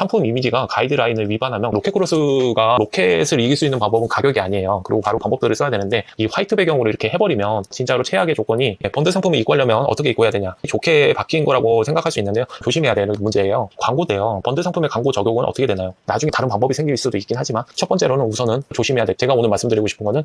상품 이미지가 가이드라인을 위반하면 로켓크로스가 로켓을 이길 수 있는 방법은 가격이 아니에요. 그리고 바로 방법들을 써야 되는데 이 화이트 배경으로 이렇게 해버리면 진짜로 최악의 조건이 번들 상품을 입고하려면 어떻게 입고 해야 되냐, 좋게 바뀐 거라고 생각할 수 있는데요. 조심해야 되는 문제예요. 광고대요. 번들 상품의 광고 적용은 어떻게 되나요? 나중에 다른 방법이 생길 수도 있긴 하지만 첫 번째로는 우선은 조심해야 돼. 제가 오늘 말씀드리고 싶은 거는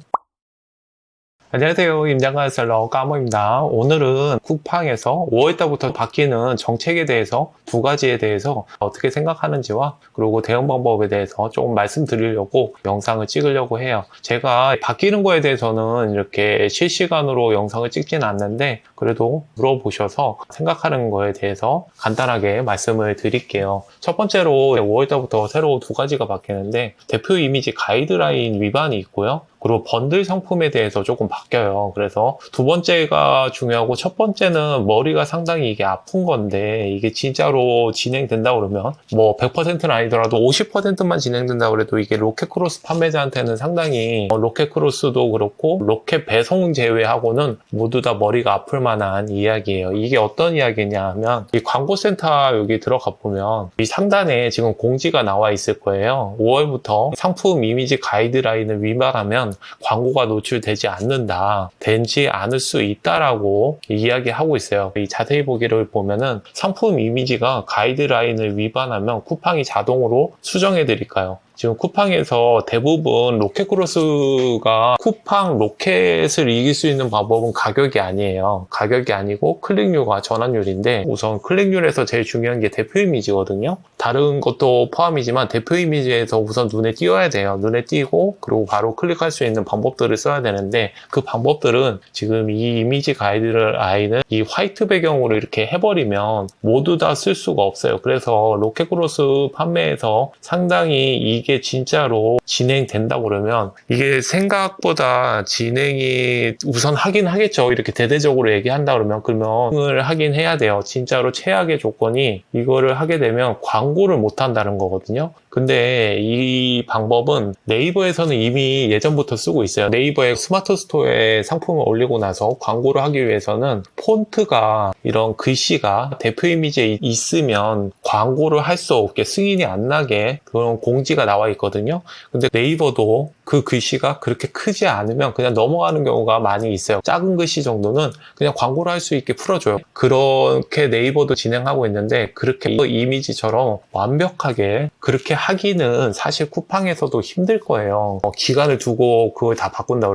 안녕하세요. 임장가 셀러 까모입니다. 오늘은 쿠팡에서 5월달부터 바뀌는 정책에 대해서 두 가지에 대해서 어떻게 생각하는지와 그리고 대응 방법에 대해서 조금 말씀드리려고 영상을 찍으려고 해요. 제가 바뀌는 거에 대해서는 이렇게 실시간으로 영상을 찍지는 않는데 그래도 물어보셔서 생각하는 거에 대해서 간단하게 말씀을 드릴게요. 첫 번째로 5월달부터 새로 두 가지가 바뀌는데 대표 이미지 가이드라인 위반이 있고요. 그리고 번들 상품에 대해서 조금 바뀌어요. 그래서 두 번째가 중요하고 첫 번째는 머리가 상당히 이게 아픈 건데 이게 진짜로 진행된다 그러면 뭐 100%는 아니더라도 50%만 진행된다 그래도 이게 로켓크로스 판매자한테는 상당히 로켓크로스도 그렇고 로켓 배송 제외하고는 모두 다 머리가 아플 만한 이야기예요. 이게 어떤 이야기냐 하면 이 광고센터 여기 들어가 보면 이 상단에 지금 공지가 나와 있을 거예요. 5월부터 상품 이미지 가이드라인을 위반하면 광고가 노출되지 않는다, 되지 않을 수 있다라고 이야기하고 있어요. 이 자세히 보기를 보면은 상품 이미지가 가이드라인을 위반하면 쿠팡이 자동으로 수정해 드릴까요? 지금 쿠팡에서 대부분 로켓크로스가 쿠팡 로켓을 이길 수 있는 방법은 가격이 아니에요. 가격이 아니고 클릭률과 전환율인데 우선 클릭률에서 제일 중요한 게 대표 이미지거든요. 다른 것도 포함이지만 대표 이미지에서 우선 눈에 띄어야 돼요. 눈에 띄고 그리고 바로 클릭할 수 있는 방법들을 써야 되는데 그 방법들은 지금 이 이미지 가이드라인을 이 화이트 배경으로 이렇게 해버리면 모두 다 쓸 수가 없어요. 그래서 로켓크로스 판매에서 상당히 이게 진짜로 진행된다고 그러면 이게 생각보다 진행이 우선 하긴 하겠죠. 이렇게 대대적으로 얘기한다 그러면 하긴 해야 돼요. 진짜로 최악의 조건이 이거를 하게 되면 광고를 못 한다는 거거든요. 근데 이 방법은 네이버에서는 이미 예전부터 쓰고 있어요. 네이버의 스마트 스토어에 상품을 올리고 나서 광고를 하기 위해서는 폰트가 이런 글씨가 대표 이미지에 있으면 광고를 할 수 없게 승인이 안 나게 그런 공지가 나와 있거든요. 근데 네이버도 그 글씨가 그렇게 크지 않으면 그냥 넘어가는 경우가 많이 있어요. 작은 글씨 정도는 그냥 광고를 할 수 있게 풀어줘요. 그렇게 네이버도 진행하고 있는데 그렇게 이미지처럼 완벽하게 그렇게 하기는 사실 쿠팡에서도 힘들 거예요. 기간을 두고 그걸 다 바꾼다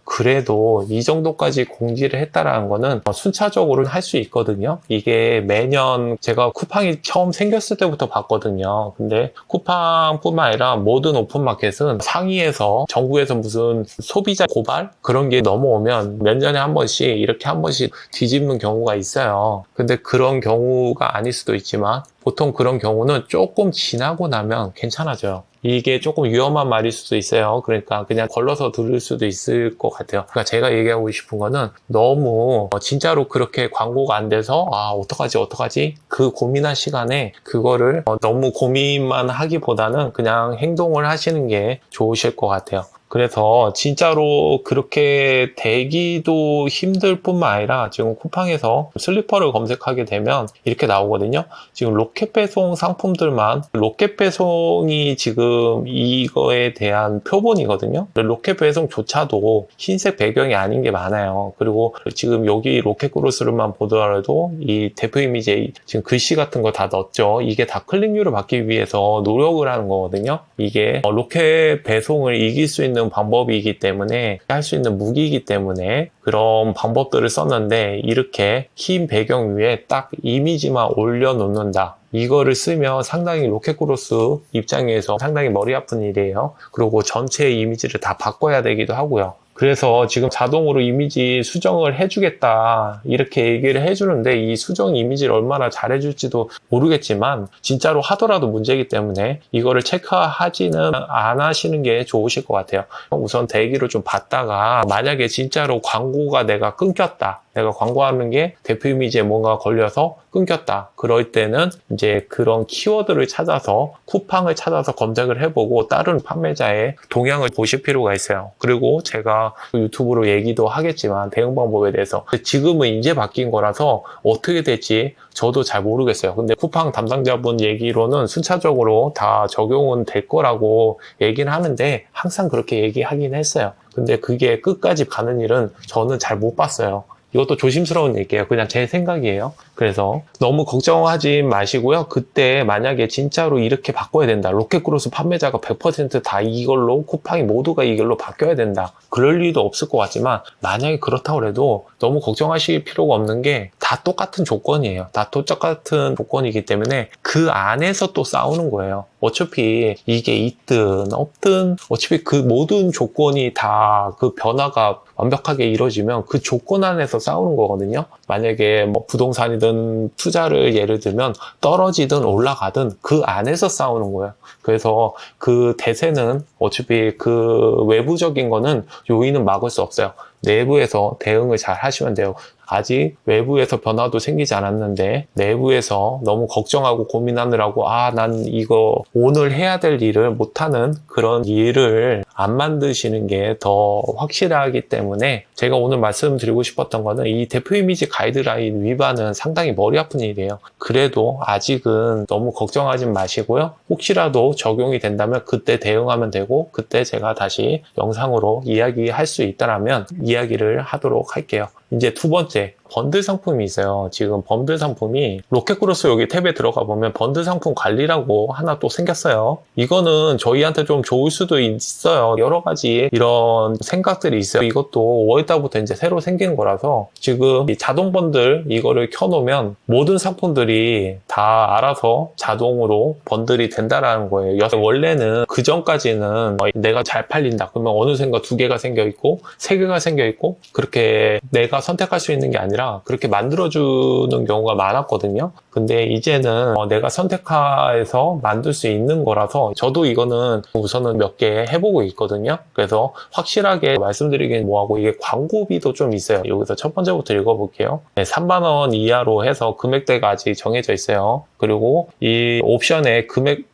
그래도 이 정도까지 공지를 했다라는 거는 순차적으로는 할 수 있거든요. 이게 매년 제가 쿠팡이 처음 생겼을 때부터 봤거든요. 근데 쿠팡뿐만 아니라 모든 오픈마켓은 상위에서 정부에서 무슨 소비자 고발 그런 게 넘어오면 몇 년에 한 번씩 이렇게 한 번씩 뒤집는 경우가 있어요. 근데 그런 경우가 아닐 수도 있지만 보통 그런 경우는 조금 지나고 나면 괜찮아져요. 이게 조금 위험한 말일 수도 있어요. 그러니까 그냥 걸러서 들을 수도 있을 것 같아요. 그러니까 제가 얘기하고 싶은 거는 너무 진짜로 그렇게 광고가 안 돼서 어떡하지 그 고민할 시간에 그거를 너무 고민만 하기보다는 그냥 행동을 하시는 게 좋으실 것 같아요. 그래서 진짜로 그렇게 되기도 힘들 뿐만 아니라 지금 쿠팡에서 슬리퍼를 검색하게 되면 이렇게 나오거든요. 지금 로켓 배송 상품들만 로켓 배송이 지금 이거에 대한 표본이거든요. 로켓 배송조차도 흰색 배경이 아닌 게 많아요. 그리고 지금 여기 로켓크로스로만 보더라도 이 대표 이미지에 지금 글씨 같은 거 다 넣었죠. 이게 다 클릭률을 받기 위해서 노력을 하는 거거든요. 이게 로켓 배송을 이길 수 있는 방법이기 때문에 할 수 있는 무기이기 때문에 그런 방법들을 썼는데 이렇게 흰 배경 위에 딱 이미지만 올려놓는다. 이거를 쓰면 상당히 로켓크로스 입장에서 상당히 머리 아픈 일이에요. 그리고 전체 이미지를 다 바꿔야 되기도 하고요. 그래서 지금 자동으로 이미지 수정을 해주겠다 이렇게 얘기를 해주는데 이 수정 이미지를 얼마나 잘해줄지도 모르겠지만 진짜로 하더라도 문제이기 때문에 이거를 체크하지는 안 하시는 게 좋으실 것 같아요. 우선 대기를 좀 받다가 만약에 진짜로 광고가 내가 끊겼다, 내가 광고하는 게 대표 이미지에 뭔가 걸려서 끊겼다, 그럴 때는 이제 그런 키워드를 찾아서 쿠팡을 찾아서 검색을 해보고 다른 판매자의 동향을 보실 필요가 있어요. 그리고 제가 제가 유튜브로 얘기도 하겠지만 대응 방법에 대해서 지금은 이제 바뀐 거라서 어떻게 될지 저도 잘 모르겠어요. 근데 쿠팡 담당자분 얘기로는 순차적으로 다 적용은 될 거라고 얘기는 하는데 항상 그렇게 얘기하긴 했어요. 근데 그게 끝까지 가는 일은 저는 잘 못 봤어요. 이것도 조심스러운 얘기예요. 그냥 제 생각이에요. 그래서 너무 걱정하지 마시고요. 그때 만약에 진짜로 이렇게 바꿔야 된다. 로켓크로스 판매자가 100% 이걸로 쿠팡이 모두가 이걸로 바뀌어야 된다. 그럴 리도 없을 것 같지만 만약에 그렇다고 해도 너무 걱정하실 필요가 없는 게 다 똑같은 조건이에요. 다 똑같은 조건이기 때문에 그 안에서 또 싸우는 거예요. 어차피 이게 있든 없든 어차피 그 모든 조건이 다 그 변화가 완벽하게 이루어지면 그 조건 안에서 싸우는 거거든요. 만약에 뭐 부동산이든 투자를 예를 들면 떨어지든 올라가든 그 안에서 싸우는 거예요. 그래서 그 대세는 어차피 그 외부적인 거는 요인은 막을 수 없어요. 내부에서 대응을 잘 하시면 돼요. 아직 외부에서 변화도 생기지 않았는데 내부에서 너무 걱정하고 고민하느라고 난 이거 오늘 해야 될 일을 못하는 그런 일을 안 만드시는 게 더 확실하기 때문에 제가 오늘 말씀드리고 싶었던 거는 이 대표 이미지 가이드라인 위반은 상당히 머리 아픈 일이에요. 그래도 아직은 너무 걱정하지 마시고요. 혹시라도 적용이 된다면 그때 대응하면 되고 그때 제가 다시 영상으로 이야기할 수 있다면 이야기를 하도록 할게요. 이제 두 번째, 번들 상품이 있어요. 지금 번들 상품이 로켓크로스 여기 탭에 들어가 보면 번들 상품 관리라고 하나 또 생겼어요. 이거는 저희한테 좀 좋을 수도 있어요. 여러 가지 이런 생각들이 있어요. 이것도 5월달부터 이제 새로 생긴 거라서 지금 이 자동 번들 이거를 켜놓으면 모든 상품들이 다 알아서 자동으로 번들이 된다라는 거예요. 원래는 그 전까지는 내가 잘 팔린다. 그러면 어느샌가 2개가 생겨 있고 3개가 생겨 있고 그렇게 내가 선택할 수 있는 게 아니라 그렇게 만들어주는 경우가 많았거든요. 근데 이제는 내가 선택해서 만들 수 있는 거라서 저도 이거는 우선은 몇 개 해보고 있거든요. 그래서 확실하게 말씀드리긴 뭐하고 이게 광고비도 좀 있어요. 여기서 첫 번째부터 읽어볼게요. 3만 원 이하로 해서 금액대가 아직 정해져 있어요. 그리고 이 옵션에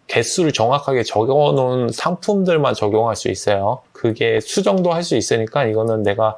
개수를 정확하게 적어놓은 상품들만 적용할 수 있어요. 그게 수정도 할 수 있으니까 이거는 내가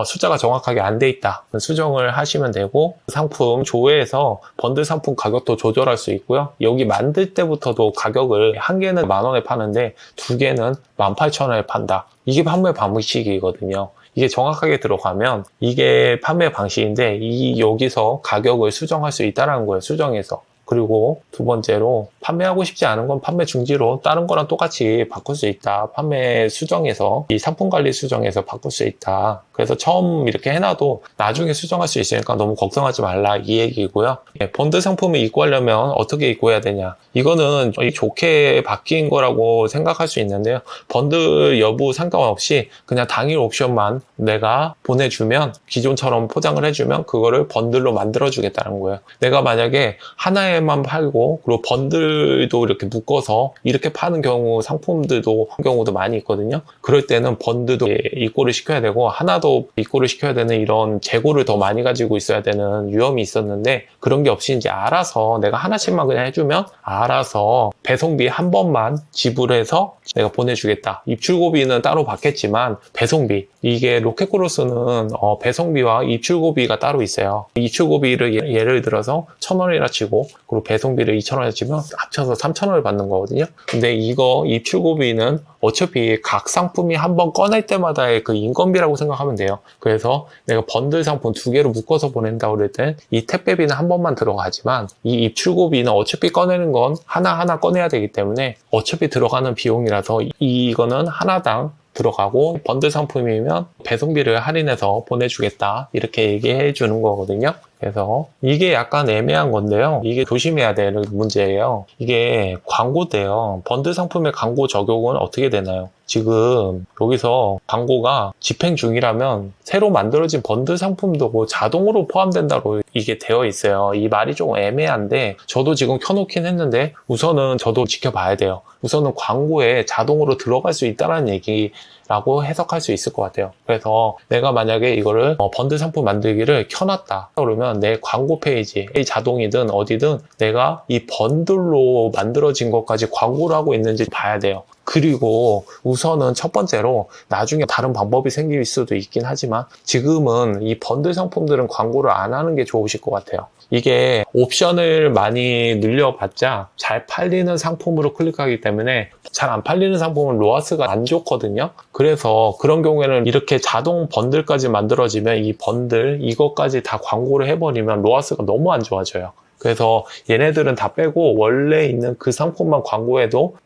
숫자가 정확하게 안 돼 있다. 수정을 하시면 되고 상품 조회에서 번들 상품 가격도 조절할 수 있고요. 여기 만들 때부터도 가격을 한 개는 10,000원에 파는데 2개는 18,000원에 판다. 이게 판매 방식이거든요. 이게 정확하게 들어가면 이게 판매 방식인데 여기서 가격을 수정할 수 있다는 거예요. 수정해서. 그리고 두 번째로 판매하고 싶지 않은 건 판매 중지로 다른 거랑 똑같이 바꿀 수 있다. 판매 수정에서 이 상품 관리 수정에서 바꿀 수 있다. 그래서 처음 이렇게 해놔도 나중에 수정할 수 있으니까 너무 걱정하지 말라 이 얘기고요. 번들 상품을 입고하려면 어떻게 입고해야 되냐. 이거는 좋게 바뀐 거라고 생각할 수 있는데요. 번들 여부 상관없이 그냥 당일 옵션만 내가 보내주면 기존처럼 포장을 해주면 그거를 번들로 만들어주겠다는 거예요. 내가 만약에 하나에만 팔고 그리고 번들도 이렇게 묶어서 이렇게 파는 경우 상품들도 한 경우도 많이 있거든요. 그럴 때는 번들도 입고를 시켜야 되고 하나도 입고를 시켜야 되는 이런 재고를 더 많이 가지고 있어야 되는 위험이 있었는데 그런 게 없이 이제 알아서 내가 하나씩만 그냥 해주면 알아서 배송비 한 번만 지불해서 내가 보내주겠다. 입출고비는 따로 받겠지만 배송비 이게 로켓크로스는 배송비와 입출고비가 따로 있어요. 입출고비를 예를 들어서 1,000원이라 치고 그리고 배송비를 2,000원이라 치면 합쳐서 3,000원을 받는 거거든요. 근데 이거 입출고비는 어차피 각 상품이 한번 꺼낼 때마다의 그 인건비라고 생각하면 돼요. 그래서 내가 번들 상품 2개로 묶어서 보낸다고 그럴 때 이 택배비는 한 번만 들어가지만 이 입출고비는 어차피 꺼내는 건 하나하나 꺼내야 되기 때문에 어차피 들어가는 비용이라서 이거는 하나당 들어가고 번들 상품이면 배송비를 할인해서 보내주겠다 이렇게 얘기해 주는 거거든요. 그래서 이게 약간 애매한 건데요. 이게 조심해야 되는 문제예요. 이게 광고대요. 번들 상품의 광고 적용은 어떻게 되나요? 지금 여기서 광고가 집행 중이라면 새로 만들어진 번들 상품도 자동으로 포함된다고 이게 되어 있어요. 이 말이 좀 애매한데 저도 지금 켜놓긴 했는데 우선은 저도 지켜봐야 돼요. 우선은 광고에 자동으로 들어갈 수 있다는 얘기라고 해석할 수 있을 것 같아요. 그래서 내가 만약에 이거를 번들 상품 만들기를 켜놨다 그러면 내 광고 페이지에 자동이든 어디든 내가 이 번들로 만들어진 것까지 광고를 하고 있는지 봐야 돼요. 그리고 우선은 첫 번째로 나중에 다른 방법이 생길 수도 있긴 하지만 지금은 이 번들 상품들은 광고를 안 하는 게 좋으실 것 같아요. 이게 옵션을 많이 늘려봤자 잘 팔리는 상품으로 클릭하기 때문에 잘 안 팔리는 상품은 로아스가 안 좋거든요. 그래서 그런 경우에는 이렇게 자동 번들까지 만들어지면 이 번들 이것까지 다 광고를 해버리면 로아스가 너무 안 좋아져요. 그래서 얘네들은 다 빼고 원래 있는 그 상품만 광고해도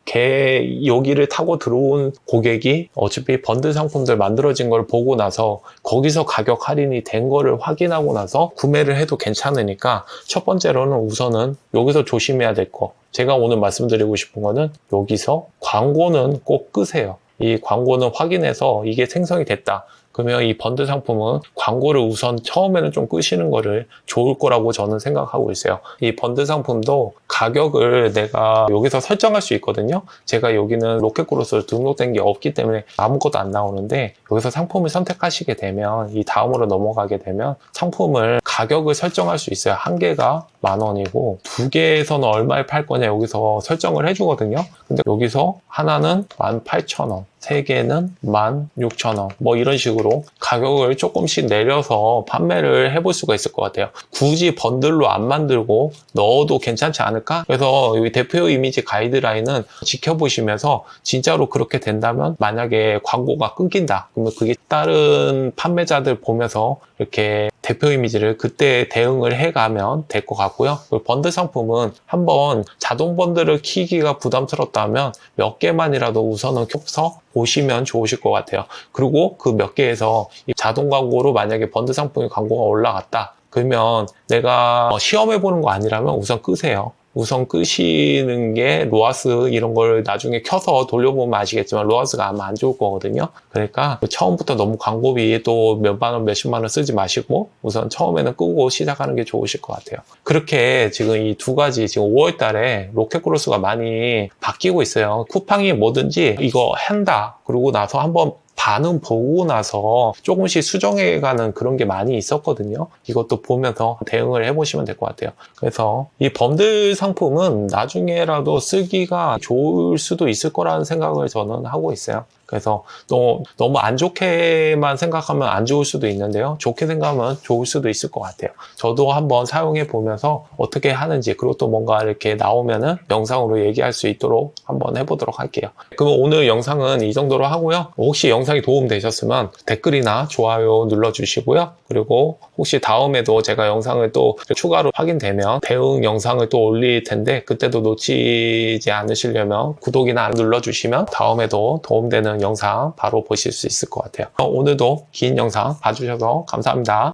여기를 타고 들어온 고객이 어차피 번들 상품들 만들어진 걸 보고 나서 거기서 가격 할인이 된 거를 확인하고 나서 구매를 해도 괜찮으니까 첫 번째로는 우선은 여기서 조심해야 될 거, 제가 오늘 말씀드리고 싶은 거는 여기서 광고는 꼭 끄세요. 이 광고는 확인해서 이게 생성이 됐다. 그러면 이 번들 상품은 광고를 우선 처음에는 좀 끄시는 거를 좋을 거라고 저는 생각하고 있어요. 이 번들 상품도 가격을 내가 여기서 설정할 수 있거든요. 제가 여기는 로켓크로스 등록된 게 없기 때문에 아무것도 안 나오는데 여기서 상품을 선택하시게 되면 이 다음으로 넘어가게 되면 상품을 가격을 설정할 수 있어요. 한 개가 10,000원이고 두 개에서는 얼마에 팔 거냐 여기서 설정을 해주거든요. 근데 여기서 하나는 18,000원, 세 개는 16,000원, 뭐 이런 식으로 가격을 조금씩 내려서 판매를 해볼 수가 있을 것 같아요. 굳이 번들로 안 만들고 넣어도 괜찮지 않을까? 그래서 여기 대표 이미지 가이드라인은 지켜보시면서 진짜로 그렇게 된다면 만약에 광고가 끊긴다 그러면 그게 다른 판매자들 보면서 이렇게 대표 이미지를 그때 대응을 해가면 될 것 같고요. 번들 상품은 한번 자동 번들을 키기가 부담스럽다면 몇 개만이라도 우선은 켜서 보시면 좋으실 것 같아요. 그리고 그 몇 개에서 자동 광고로 만약에 번들 상품의 광고가 올라갔다 그러면 내가 시험해보는 거 아니라면 우선 끄세요. 우선 끄시는 게 로아스 이런 걸 나중에 켜서 돌려보면 아시겠지만 로아스가 아마 안 좋을 거거든요. 그러니까 처음부터 너무 광고비 또 몇만 원, 몇십만 원 쓰지 마시고 우선 처음에는 끄고 시작하는 게 좋으실 것 같아요. 그렇게 지금 이 두 가지 지금 5월 달에 로켓크로스가 많이 바뀌고 있어요. 쿠팡이 뭐든지 이거 한다 그러고 나서 한번 반응 보고 나서 조금씩 수정해가는 그런 게 많이 있었거든요. 이것도 보면서 대응을 해보시면 될 것 같아요. 그래서 이 번들 상품은 나중에라도 쓰기가 좋을 수도 있을 거라는 생각을 저는 하고 있어요. 그래서 또 너무 안 좋게만 생각하면 안 좋을 수도 있는데요. 좋게 생각하면 좋을 수도 있을 것 같아요. 저도 한번 사용해 보면서 어떻게 하는지 그리고 또 뭔가 이렇게 나오면은 영상으로 얘기할 수 있도록 한번 해보도록 할게요. 그럼 오늘 영상은 이 정도로 하고요. 혹시 영상이 도움되셨으면 댓글이나 좋아요 눌러주시고요. 그리고 혹시 다음에도 제가 영상을 또 추가로 확인되면 대응 영상을 또 올릴 텐데 그때도 놓치지 않으시려면 구독이나 눌러주시면 다음에도 도움되는 영상 바로 보실 수 있을 것 같아요. 오늘도 긴 영상 봐주셔서 감사합니다.